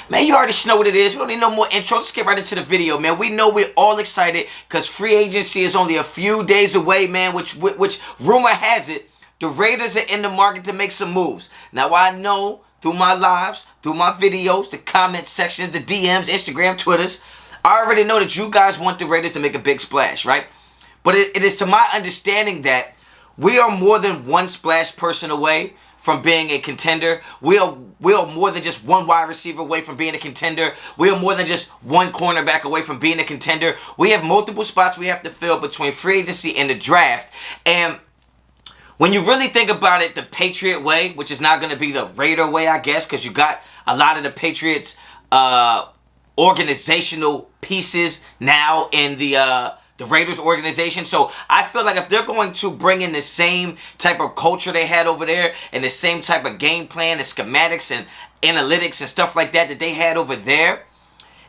Man, you already know what it is. We don't need no more intros. Let's get right into the video, man. We know we're all excited because free agency is only a few days away, man, which rumor has it, the Raiders are in the market to make some moves. Now, I know through my lives, through my videos, the comment sections, the DMs, Instagram, Twitters, I already know that you guys want the Raiders to make a big splash, right? But it is to my understanding that we are more than one splash person away from being a contender. We are more than just one wide receiver away from being a contender. We are more than just one cornerback away from being a contender. We have multiple spots we have to fill between free agency and the draft. And when you really think about it, the Patriot Way, which is not going to be the Raider way, I guess, because you got a lot of the Patriots organizational pieces now in the Raiders organization. So I feel like if they're going to bring in the same type of culture they had over there and the same type of game plan and schematics and analytics and stuff like that they had over there,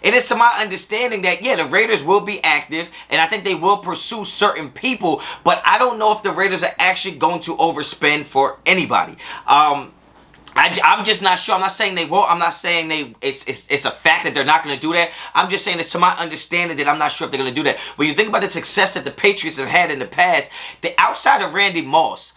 it is to my understanding that, yeah, the Raiders will be active and I think they will pursue certain people, but I don't know if the Raiders are actually going to overspend for anybody. I'm just not sure. I'm not saying they won't. I'm not saying it's a fact that they're not going to do that. I'm just saying it's to my understanding that I'm not sure if they're going to do that. When you think about the success that the Patriots have had in the past, the outside of Randy Moss,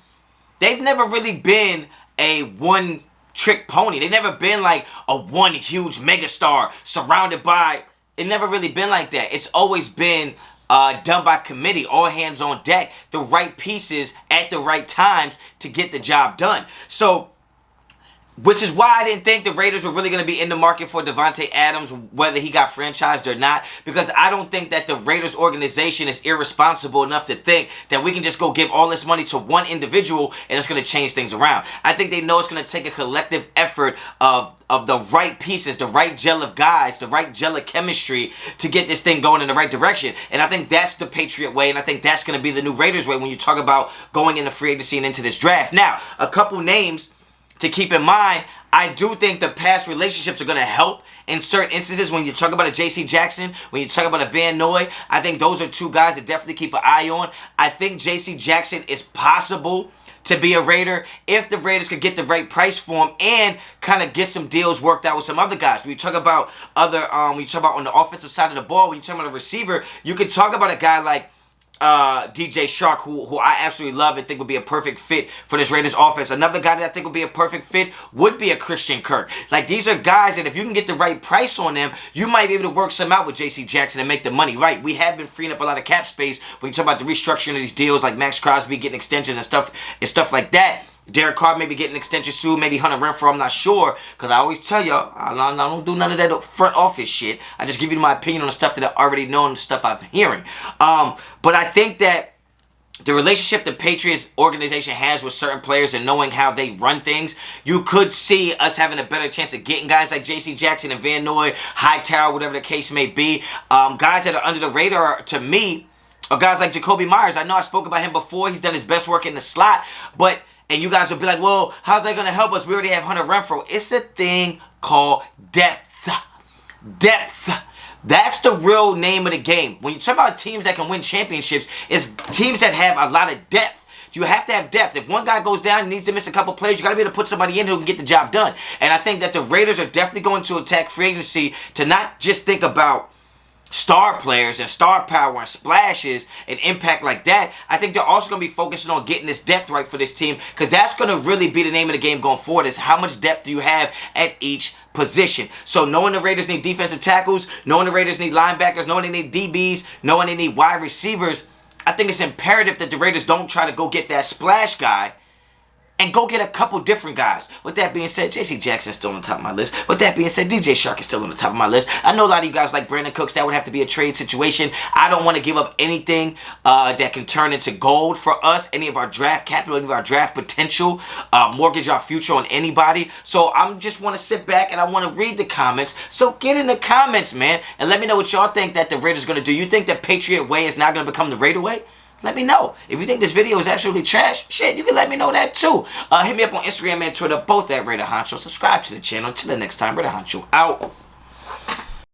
they've never really been a one-trick pony. They've never been like a one huge megastar surrounded by... It's never really been like that. It's always been done by committee, all hands on deck, the right pieces at the right times to get the job done. So... which is why I didn't think the Raiders were really going to be in the market for Davante Adams, whether he got franchised or not, because I don't think that the Raiders organization is irresponsible enough to think that we can just go give all this money to one individual and it's going to change things around. I think they know it's going to take a collective effort of the right pieces, the right gel of guys, the right gel of chemistry to get this thing going in the right direction. And I think that's the Patriot way, and I think that's going to be the new Raiders way when you talk about going into free agency and into this draft. Now, a couple names to keep in mind, I do think the past relationships are going to help in certain instances. When you talk about a J.C. Jackson, when you talk about a Van Noy, I think those are two guys to definitely keep an eye on. I think J.C. Jackson is possible to be a Raider if the Raiders could get the right price for him and kind of get some deals worked out with some other guys. When you talk about when you talk about on the offensive side of the ball, when you talk about a receiver, you could talk about a guy like DJ Chark, who I absolutely love and think would be a perfect fit for this Raiders offense. Another guy that I think would be a perfect fit would be a Christian Kirk. Like, these are guys that if you can get the right price on them, you might be able to work some out with J.C. Jackson and make the money right. We have been freeing up a lot of cap space when you talk about the restructuring of these deals, like Max Crosby getting extensions and stuff like that. Derek Carr maybe getting an extension soon, maybe Hunter I'm not sure, because I always tell y'all, I don't do none of that front office shit. I just give you my opinion on the stuff that I already know and the stuff I'm hearing. But I think that the relationship the Patriots organization has with certain players and knowing how they run things, you could see us having a better chance of getting guys like J.C. Jackson and Van Noy, Hightower, whatever the case may be. Guys that are under the radar, to me, are guys like Jacoby Myers. I know I spoke about him before. He's done his best work in the slot, but... and you guys will be like, well, how's that going to help us? We already have Hunter Renfrow. It's a thing called depth. Depth. That's the real name of the game. When you talk about teams that can win championships, it's teams that have a lot of depth. You have to have depth. If one guy goes down and needs to miss a couple plays, you got to be able to put somebody in who can get the job done. And I think that the Raiders are definitely going to attack free agency to not just think about star players and star power and splashes and impact like that. I think they're also going to be focusing on getting this depth right for this team, because that's going to really be the name of the game going forward, is how much depth do you have at each position. So knowing the Raiders need defensive tackles, knowing the Raiders need linebackers, knowing they need DBs, knowing they need wide receivers, I think it's imperative that the Raiders don't try to go get that splash guy and go get a couple different guys. With that being said, J.C. Jackson's still on the top of my list. With that being said, DJ Chark is still on the top of my list. I know a lot of you guys like Brandon Cooks. That would have to be a trade situation. I don't want to give up anything that can turn into gold for us, any of our draft capital, any of our draft potential, mortgage our future on anybody. So I just want to sit back and I want to read the comments. So get in the comments, man, and let me know what y'all think that the Raiders are going to do. You think the Patriot Way is now going to become the Raider Way? Let me know. If you think this video is absolutely trash, shit, you can let me know that too. Hit me up on Instagram and Twitter, both at Raider Honcho. Subscribe to the channel. Until the next time, Raider Honcho out.